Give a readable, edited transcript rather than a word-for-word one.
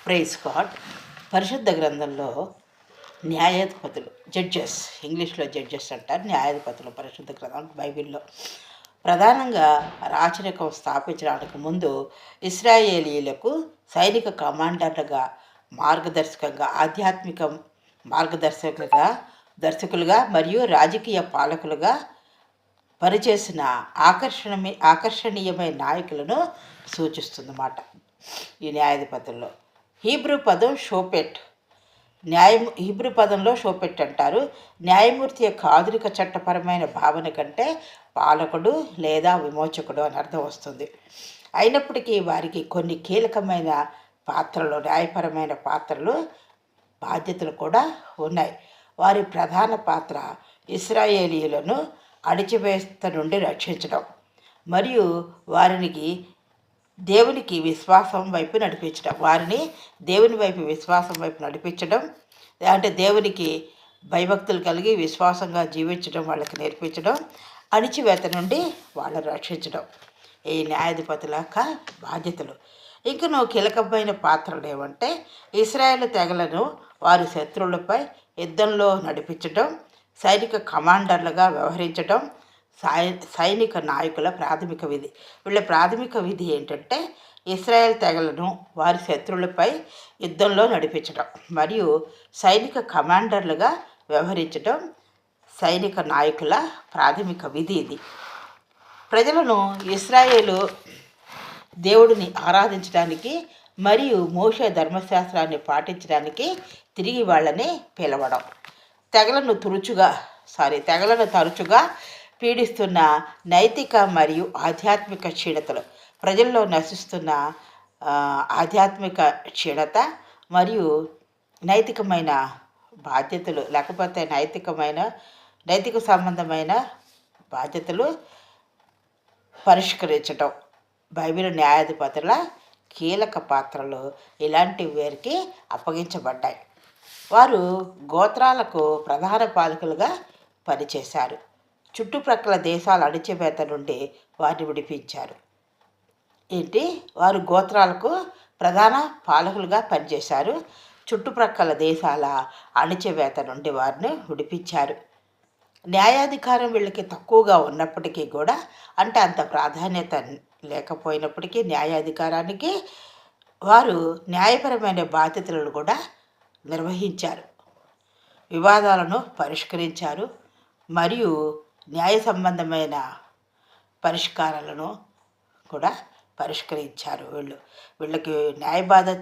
Praise God. పరిశుద్ధ గ్రంథంలో న్యాయాధిపతులు, జడ్జెస్, ఇంగ్లీష్లో జడ్జెస్ అంటారు, న్యాయాధిపతులు పరిశుద్ధ గ్రంథం బైబిల్లో ప్రధానంగా రాచరికం స్థాపించడానికి ముందు ఇశ్రాయేలీలకు సైనిక కమాండర్లుగా, ఆధ్యాత్మిక దర్శకులుగా మరియు రాజకీయ పాలకులుగా పనిచేసిన ఆకర్షణీయమైన నాయకులను సూచిస్తుందన్నమాట. ఈ న్యాయాధిపతుల్లో హీబ్రూ పదం షోపెట్, హీబ్రూ పదంలో షోపెట్ అంటారు. న్యాయమూర్తి యొక్క ఆధునిక చట్టపరమైన భావన కంటే పాలకుడు లేదా విమోచకుడు అని అర్థం వస్తుంది. అయినప్పటికీ వారికి కొన్ని కీలకమైన న్యాయపరమైన పాత్రలు, బాధ్యతలు కూడా ఉన్నాయి. వారి ప్రధాన పాత్ర ఇశ్రాయేలీయులను అణిచివేత నుండి రక్షించడం మరియు వారిని దేవుని వైపు నడిపించడం, అంటే దేవునికి భయభక్తులు కలిగి విశ్వాసంగా జీవించడం వాళ్ళకి నేర్పించడం, అణిచివేత నుండి వాళ్ళని రక్షించడం ఈ న్యాయాధిపతుల యొక్క బాధ్యతలు. ఇంకనూ కీలకమైన పాత్రలు ఏమంటే ఇశ్రాయేలు తెగలను వారి శత్రువులపై యుద్ధంలో నడిపించడం, సైనిక కమాండర్లుగా వ్యవహరించడం, సైనిక నాయకుల ప్రాథమిక విధి. వీళ్ళ ప్రాథమిక విధి ఏంటంటే ఇశ్రాయేల్ తెగలను వారి శత్రువులపై యుద్ధంలో నడిపించడం మరియు సైనిక కమాండర్లుగా వ్యవహరించడం సైనిక నాయకుల ప్రాథమిక విధి ఇది. ప్రజలను ఇశ్రాయేలు దేవుడిని ఆరాధించడానికి మరియు మోషే ధర్మశాస్త్రాన్ని పాటించడానికి తిరిగి వాళ్ళని పిలవడం, తెగలను తరచుగా పీడిస్తున్న నైతిక మరియు ఆధ్యాత్మిక క్షీణతలు, ప్రజల్లో నశిస్తున్న ఆధ్యాత్మిక క్షీణత మరియు నైతికమైన బాధ్యతలు, లేకపోతే నైతిక సంబంధమైన బాధ్యతలు పరిష్కరించడం బైబిల్ న్యాయాధిపతుల కీలక పాత్రలు ఇలాంటి వారికి అప్పగించబడ్డాయి. వారు గోత్రాలకు ప్రధాన పాలకులుగా పనిచేశారు. చుట్టుప్రక్కల దేశాల అణిచివేత నుండి వారిని విడిపించారు. వారు గోత్రాలకు ప్రధాన పాలకులుగా పనిచేశారు. చుట్టుప్రక్కల దేశాల అణిచివేత నుండి వారిని విడిపించారు. న్యాయాధికారం వీళ్ళకి తక్కువగా ఉన్నప్పటికీ కూడా, అంటే అంత ప్రాధాన్యత లేకపోయినప్పటికీ న్యాయాధికారానికి వారు న్యాయపరమైన బాధ్యతలను కూడా నిర్వహించారు, వివాదాలను పరిష్కరించారు మరియు న్యాయ సంబంధమైన పరిష్కారాలను కూడా పరిష్కరించారు. వీళ్ళకి న్యాయబాధ